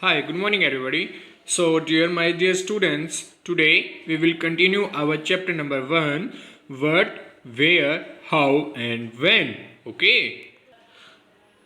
Hi, good morning everybody. So, dear students, today we will continue our chapter number 1, what, where, how and when. Okay?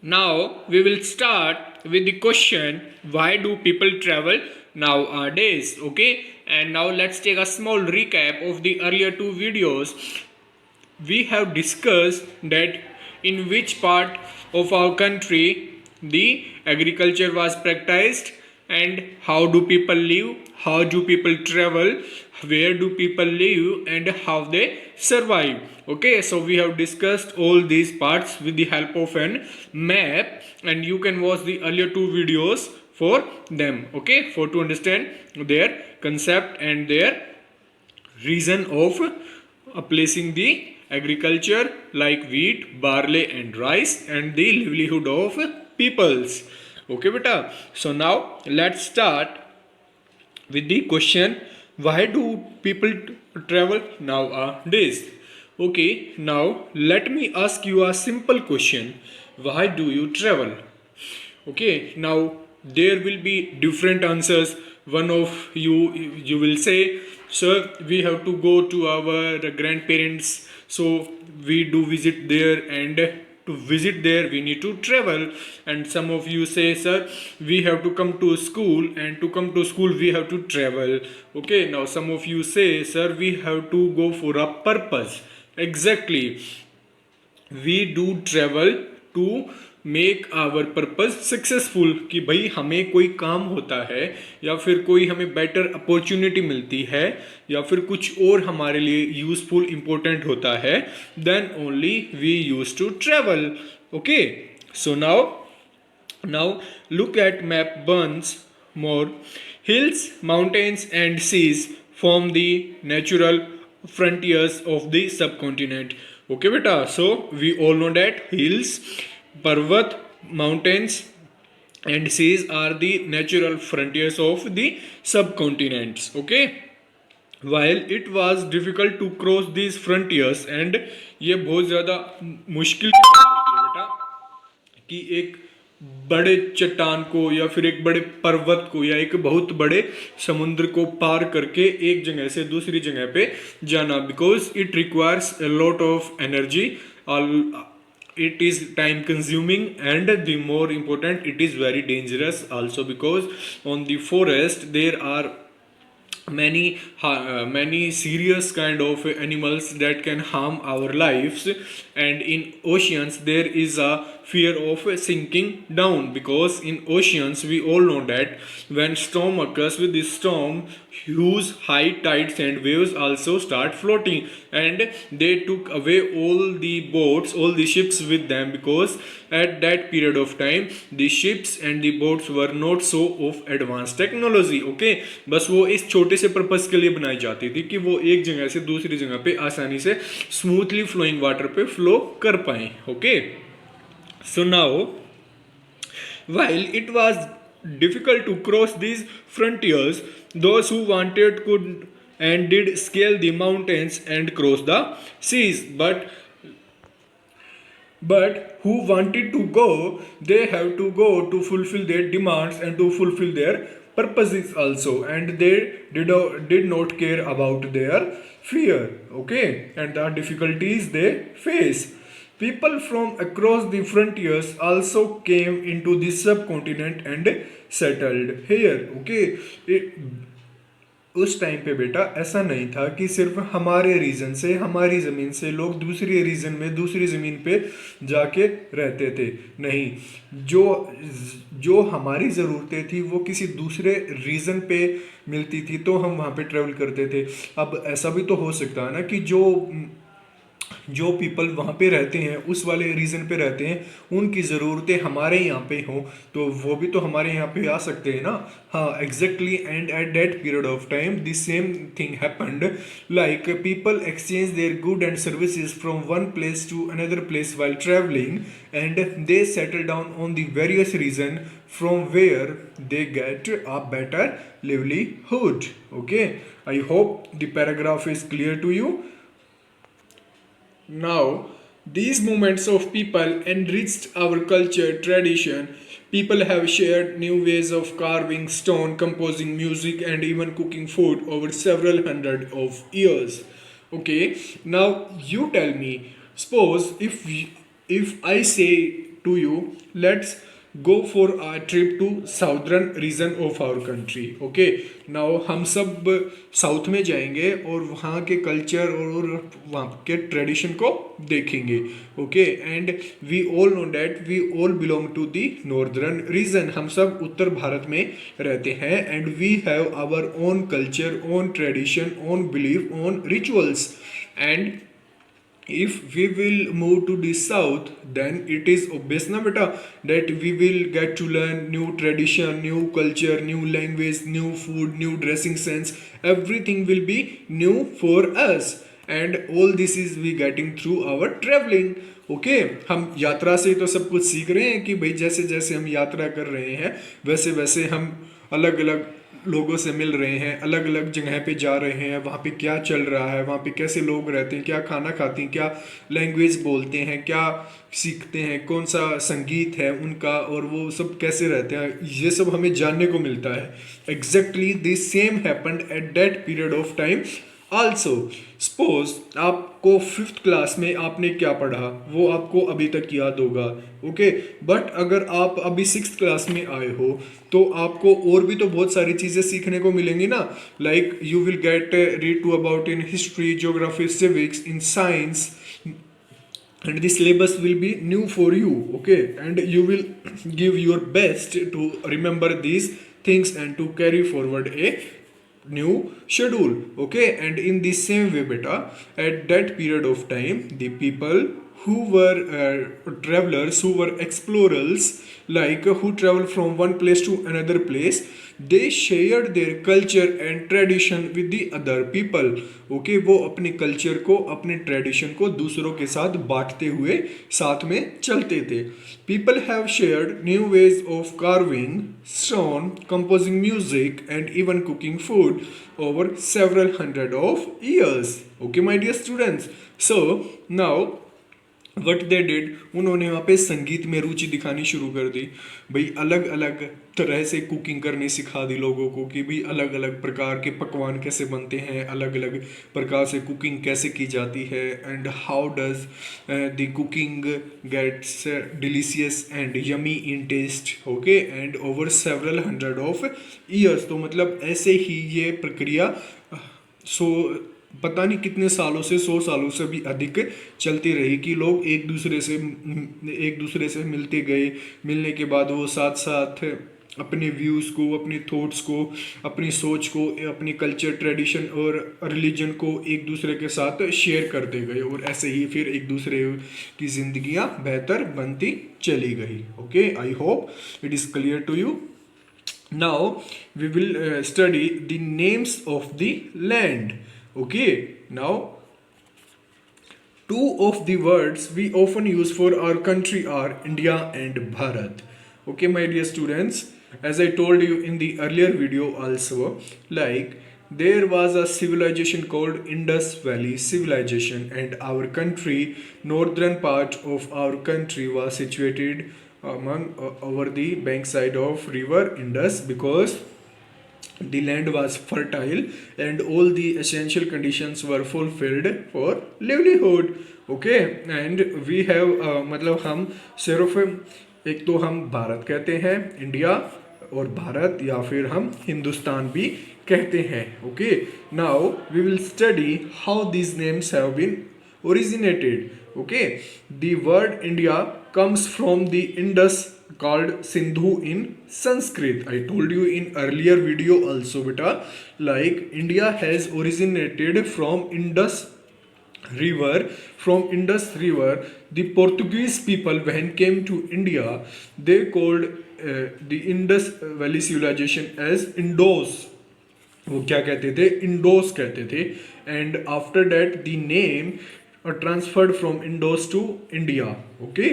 Now we will start with the question, why do people travel nowadays? Okay? And now let's take a small recap of the earlier two videos. We have discussed that in which part of our country the agriculture was practiced and how do people live, how do people travel, where do people live and how they survive. Okay, so we have discussed all these parts with the help of an map, and you can watch the earlier two videos for them, okay, for to understand their concept and their reason of placing the agriculture like wheat, barley and rice and the livelihood of peoples. Okay beta. So now let's start with the question, why do people travel nowadays? Okay, now let me ask you a simple question. Why do you travel? Okay, now there will be different answers. One of you will say, sir, we have to go to our grandparents, so we do visit there, and to visit there we need to travel. And some of you say, sir, we have to come to school, and to come to school we have to travel. Okay, now some of you say, sir, we have to go for a purpose. Exactly, we do travel to make our purpose successful, कि भाई हमें कोई काम होता है या फिर कोई हमें बेटर अपॉर्चुनिटी मिलती है या फिर कुछ और हमारे लिए यूजफुल इंपॉर्टेंट होता है, then only we use to travel. Okay, so now look at map once more. Hills, mountains and seas form the natural frontiers of the subcontinent. Okay beta, so we all know that hills, parvat, mountains and seas are the natural frontiers of the subcontinents. Okay, while it was difficult to cross these frontiers, and ये बहुत ज़्यादा मुश्किल की बात होती है बेटा कि एक बड़े चट्टान को या फिर एक बड़े पर्वत को या एक बहुत बड़े समुद्र को पार करके एक जगह से दूसरी जगह पे जाना, because it requires a lot of energy, it is time consuming, and the more important, it is very dangerous also, because on the forest there are many serious kind of animals that can harm our lives, and in oceans there is a fear of sinking down, because in oceans we all know that when storm occurs, with this storm huge high tides and waves also start floating, and they took away all the boats, all the ships with them, because at that period of time the ships and the boats were not so of advanced technology. Okay, बस वो इस छोटे से purpose के लिए बनाई जाती थी कि वो एक जगह से दूसरी जगह पे आसानी से स्मूथली फ्लोइंग वाटर पे फ्लो कर पाए. Okay, so now while it was difficult to cross these frontiers, those who wanted could and did scale the mountains and cross the seas. But who wanted to go, they have to go to fulfill their demands and to fulfill their purposes also, and they did not care about their fear. Okay, and the difficulties they face. People from across the frontiers also came into the subcontinent and settled here. Okay, उस time पे बेटा ऐसा नहीं था कि सिर्फ हमारे reason से, हमारी ज़मीन से लोग दूसरी रीजन में, दूसरी ज़मीन पे जाके रहते थे. नहीं, जो जो हमारी ज़रूरतें थी वो किसी दूसरे रीजन पे मिलती थी, तो हम वहाँ पे ट्रेवल करते थे. अब ऐसा भी तो हो सकता है ना कि जो पीपल वहाँ पे रहते हैं, उस वाले रीजन पे रहते हैं, उनकी ज़रूरतें हमारे यहाँ पे हों, तो वो भी तो हमारे यहाँ पे आ सकते हैं ना. हाँ, exactly, and at that period of time the same thing happened, like people exchange their good and services from one place to another place while travelling, and they settle down on the various region from where they get a better livelihood. Okay, I hope the paragraph is clear to you. Now, these movements of people enriched our culture, tradition. People have shared new ways of carving stone, composing music, and even cooking food over several hundred of years. Okay, now you tell me. Suppose if I say to you, let's go for a trip to southern region of our country. Okay, now हम सब south में जाएंगे और वहाँ के culture और वहाँ के ट्रेडिशन को देखेंगे. Okay, and we all know that we all belong to the northern region. हम सब उत्तर भारत में रहते हैं and we have our own culture, own tradition, own belief, own rituals. And if we will move to the south, then it is obvious na beta that we will get to learn new tradition, new culture, new language, new food, new dressing sense. Everything will be new for us, and all this is we getting through our traveling. Okay, हम यात्रा से तो सब कुछ सीख रहे हैं कि भाई जैसे जैसे हम यात्रा कर रहे हैं वैसे वैसे हम अलग अलग लोगों से मिल रहे हैं, अलग अलग जगह पे जा रहे हैं, वहाँ पे क्या चल रहा है, वहाँ पे कैसे लोग रहते हैं, क्या खाना खाते हैं, क्या लैंग्वेज बोलते हैं, क्या सीखते हैं, कौन सा संगीत है उनका, और वो सब कैसे रहते हैं, ये सब हमें जानने को मिलता है. Exactly this same happened at that period of time also. Suppose आपको फिफ्थ क्लास में आपने क्या पढ़ा वो आपको अभी तक याद होगा. ओके, बट अगर आप अभी सिक्स क्लास में आए हो तो आपको और भी तो बहुत सारी चीज़ें सीखने को मिलेंगी ना. Like you will get read to about in history, geography, civics, in science, and the syllabus will be new for you. Okay, and you will give your best to remember these things and to carry forward a new schedule. Okay, and in the same way beta, at that period of time the people who were travelers, who were explorers, like who travel from one place to another place, they shared their culture and tradition with the other people. Okay, वो अपने culture को, अपने tradition को दूसरों के साथ बांटते हुए साथ में चलते थे. People have shared new ways of carving stone, composing music, and even cooking food over several hundred of years. Okay, my dear students. So now what they did, उन्होंने वहाँ पे संगीत में रुचि दिखानी शुरू कर दी. भाई अलग अलग तरह से कुकिंग करनी सिखा दी लोगों को कि भाई अलग अलग प्रकार के पकवान कैसे बनते हैं, अलग अलग प्रकार से कुकिंग कैसे की जाती है, and how does the cooking gets delicious and yummy in taste. Okay, and over several hundred of years. तो मतलब ऐसे ही ये प्रक्रिया पता नहीं कितने सालों से, 100 सालों से भी अधिक चलती रही कि लोग एक दूसरे से मिलते गए. मिलने के बाद वो साथ साथ अपने व्यूज़ को, अपने थॉट्स को, अपनी सोच को, अपनी कल्चर, ट्रेडिशन और रिलीजन को एक दूसरे के साथ शेयर करते गए, और ऐसे ही फिर एक दूसरे की ज़िंदगियाँ बेहतर बनती चली गई. Okay, I hope it is clear to you. Now we will study the names of the land. Okay, now two of the words we often use for our country are India and Bharat. Okay, my dear students, as I told you in the earlier video also, like there was a civilization called Indus Valley civilization, and our country, northern part of our country was situated over the bankside of river Indus, because the land was fertile and all the essential conditions were fulfilled for livelihood. Okay, and we have मतलब हम सिर्फ एक तो हम भारत कहते हैं, India और भारत, या फिर हम हिंदुस्तान भी कहते हैं. Okay, now we will study how these names have been originated. Okay, the word India comes from the Indus called Sindhu in Sanskrit. I told you in earlier video also beta, like India has originated from Indus river. From Indus river, the Portuguese people when came to India, they called the Indus Valley civilization as Indos. वो क्या कहते थे? इंडोस कहते थे. And after that the name transferred from Indus to India. Okay,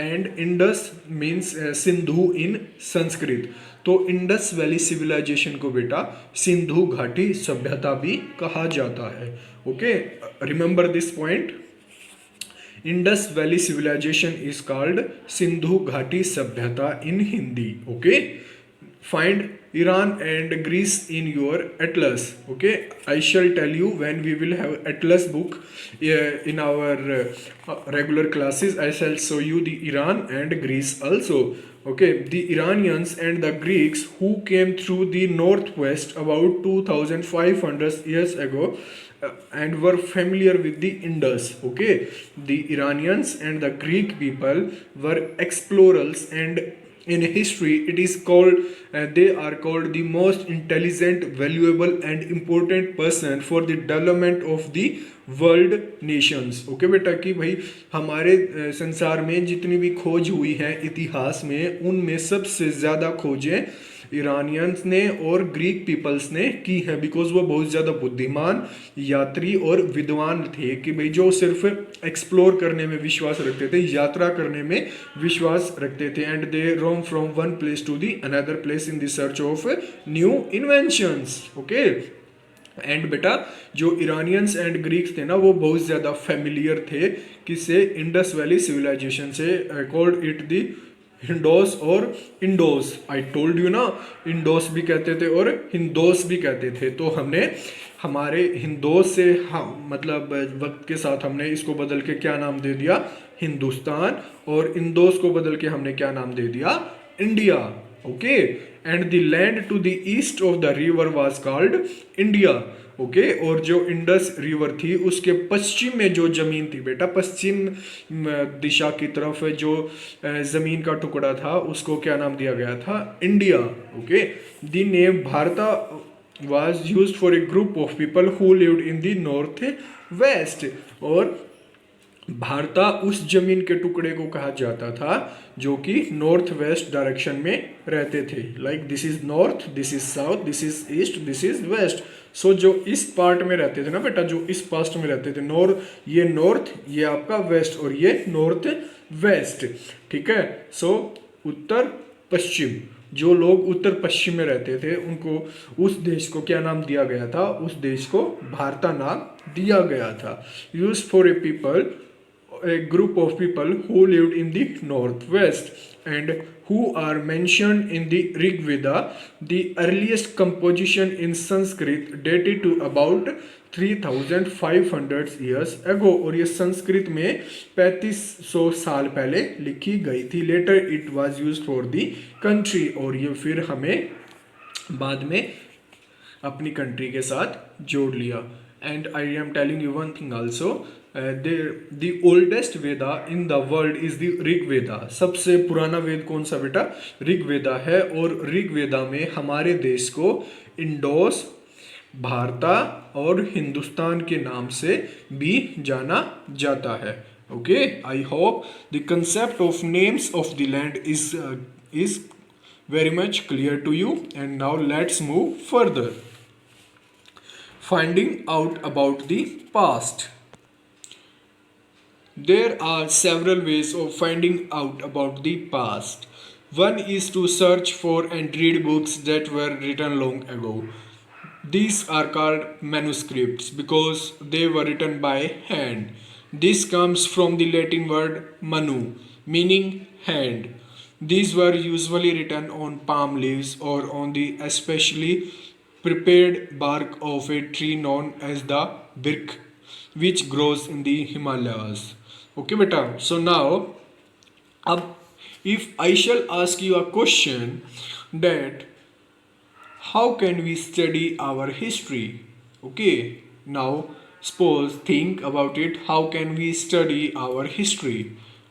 and Indus means Sindhu in Sanskrit. तो Indus valley civilisation को बेटा सिंधु घाटी सभ्यता भी कहा जाता है. Okay, remember this point. Indus valley civilisation is called Sindhu घाटी sabhyata in Hindi. Okay, find Iran and Greece in your atlas. Okay, I shall tell you when we will have atlas book in our regular classes. I shall show you the Iran and Greece also. Okay, the Iranians and the Greeks who came through the northwest about 2500 years ago and were familiar with the Indus. Okay, the Iranians and the Greek people were explorers, and in history it is called they are called the most intelligent, valuable and important person for the development of the world Nations. Okay बेटा, कि भाई हमारे संसार में जितनी भी खोज हुई है इतिहास में, उनमें सबसे ज़्यादा खोजें ईरानियंस ने और ग्रीक पीपल्स ने की है, बिकॉज वो बहुत ज़्यादा बुद्धिमान यात्री और विद्वान थे कि भाई जो सिर्फ एक्सप्लोर करने में विश्वास रखते थे, यात्रा करने में विश्वास रखते थे. And they roam from one place to the another place in the search of new inventions. Okay, and बेटा जो ईरानियंस एंड ग्रीक्स थे ना, वो बहुत ज़्यादा फेमिलियर थे किससे, इंडस वैली सिविलाइजेशन से. कॉल्ड इट दी हिंडोस और इंडोस. आई टोल्ड यू ना, इंडोस भी कहते थे और हिंदोस भी कहते थे. तो हमने हमारे हिंदोस से हम मतलब वक्त के साथ हमने इसको बदल के क्या नाम दे दिया, हिंदुस्तान, और इंडोस को बदल के हमने क्या नाम दे दिया, India. Okay, and the land to the east of the river was called India. Okay, और जो इंडस रिवर थी उसके पश्चिम में जो जमीन थी बेटा, पश्चिम दिशा की तरफ जो जमीन का टुकड़ा था उसको क्या नाम दिया गया था, इंडिया. ओके, द नेम भारता was used for a group of people who lived in the north west. और भारता उस जमीन के टुकड़े को कहा जाता था जो कि नॉर्थ वेस्ट डायरेक्शन में रहते थे. Like this is north, this is south, this is east, this is west. So जो इस पार्ट में रहते थे ना बेटा, जो इस पास्ट में रहते थे, ये नॉर्थ, ये आपका वेस्ट, और ये नॉर्थ वेस्ट. ठीक है. सो उत्तर पश्चिम, जो लोग उत्तर पश्चिम में रहते थे उनको उस देश को क्या नाम दिया गया था, उस देश को भारता नाम दिया गया था. Use for a people, a group of people who lived in the northwest and who are mentioned in the Rig Veda. The earliest composition in Sanskrit dated to about 3500 years ago. और ये संस्कृत में 3500 साल पहले लिखी गई थी. Later it was used for the country, और ये फिर हमें बाद में अपनी कंट्री के साथ जोड़ लिया. And I am telling you one thing also. The oldest Veda in the world is the Rig वेदा. सबसे पुराना वेद कौन सा बेटा, ऋग वेदा है. और ऋग वेदा में हमारे देश को इंडोस, भारता और हिंदुस्तान के नाम से भी जाना जाता है. Okay, I hope the concept of names of the land is very much clear to you. And now let's move further. Finding out about the past. There are several ways of finding out about the past. One is to search for and read books that were written long ago. These are called manuscripts because they were written by hand. This comes from the Latin word manu, meaning hand. These were usually written on palm leaves or on the especially prepared bark of a tree known as the birk, which grows in the Himalayas. Okay beta, so now if I shall ask you a question that how can we study our history? Okay, now suppose think about it, how can we study our history?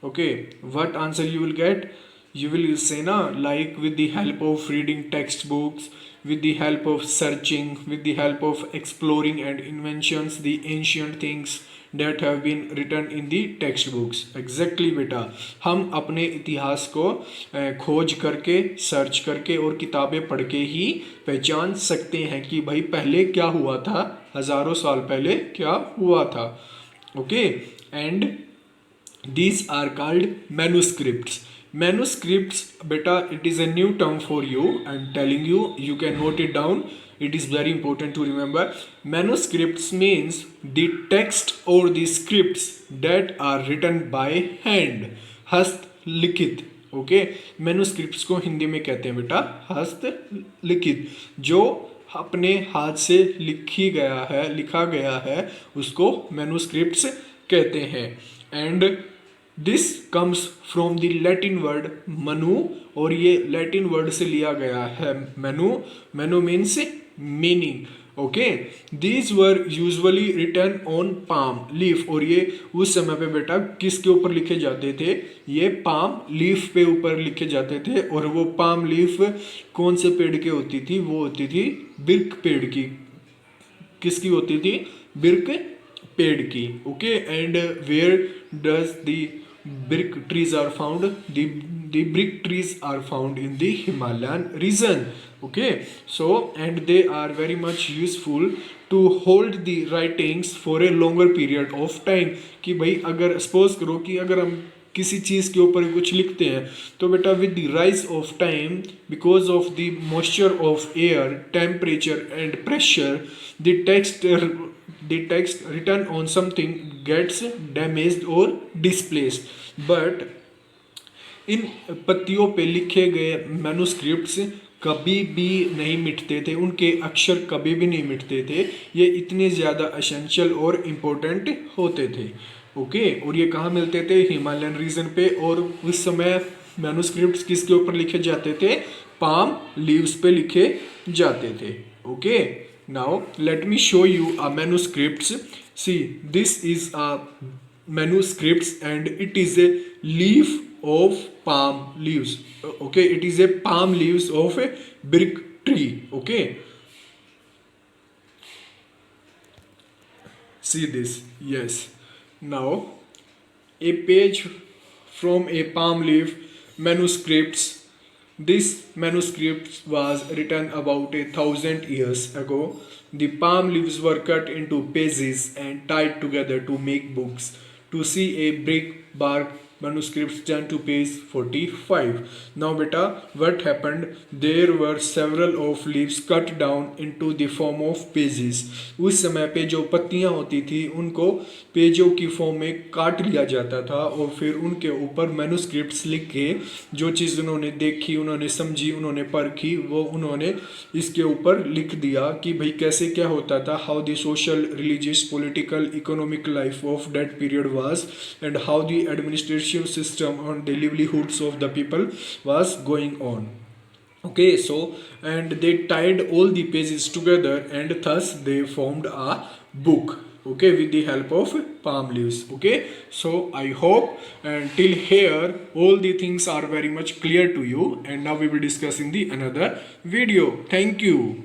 Okay, what answer you will get? You will say na, like with the help of reading textbooks, with the help of searching, with the help of exploring and inventions, the ancient things that have been written in the textbooks. Exactly बेटा, हम अपने इतिहास को खोज करके, search करके और किताबें पढ़ के ही पहचान सकते हैं कि भाई पहले क्या हुआ था, हजारों साल पहले क्या हुआ था. Okay, and these are called manuscripts. manuscripts beta, it is a new term for you. I'm telling you, you can note it down. It is very important to remember. Manuscripts means the text or the scripts that are written by hand, हस्त लिखित. Okay, manuscripts को हिंदी में कहते हैं बेटा हस्त लिखित. जो अपने हाथ से लिखा गया है उसको मैन्युस्क्रिप्ट्स कहते हैं. And this comes from the Latin word manu, और ये लैटिन वर्ड से लिया गया है menu. Menu means meaning. Okay, these were usually written on palm leaf, और ये उस समय पे बेटा किसके ऊपर लिखे जाते थे? ये पाम लीफ पे ऊपर लिखे जाते थे. और वो पाम लीफ कौन से पेड़ की होती थी? वो होती थी बिर्क पेड़ की. किसकी होती थी? बिर्क पेड़ की. Okay, and where does the brick trees are found? The brick trees are found in the Himalayan region. Okay, so and they are very much useful to hold the writings for a longer period of time. कि भाई अगर suppose करो कि अगर हम किसी चीज़ के ऊपर कुछ लिखते हैं तो बेटा with the rise of time, because of the moisture of air, temperature and pressure, the text written on something gets damaged or displaced. But इन पत्तियों पे लिखे गए मैन्युस्क्रिप्ट्स कभी भी नहीं मिटते थे, उनके अक्षर कभी भी नहीं मिटते थे. ये इतने ज़्यादा एसेंशियल और इम्पोर्टेंट होते थे. ओके, और ये कहाँ मिलते थे? हिमालयन रीजन पे. और उस समय मैन्युस्क्रिप्ट्स किसके ऊपर लिखे जाते थे? पाम लीव्स पे लिखे जाते थे. Okay, now let me show you a manuscripts. See, this is a manuscripts and it is a leaf of palm leaves. Okay, it is a palm leaves of a brick tree. Okay, see this. Yes, now a page from a palm leaf manuscripts. This manuscript was written about 1,000 years ago. The palm leaves were cut into pieces and tied together to make books. To see a brick bark manuscripts, turn to page 45. Now beta, what happened? There were several of leaves cut down into the form of pages. उस समय पे जो पत्तियां होती थी उनको पेजों की फॉर्म में काट लिया जाता था और फिर उनके ऊपर मैन्युस्क्रिप्ट्स लिख के जो चीज़ उन्होंने देखी, उन्होंने समझी, उन्होंने परखी, वो उन्होंने इसके ऊपर लिख दिया कि भाई कैसे क्या होता था, how the social, religious, political, economic life of that period was, and how the administration system on the livelihoods of the people was going on. Okay, so and they tied all the pages together and thus they formed a book. Okay, with the help of palm leaves. Okay, so I hope and till here all the things are very much clear to you, and now we will discuss in the another video. Thank you.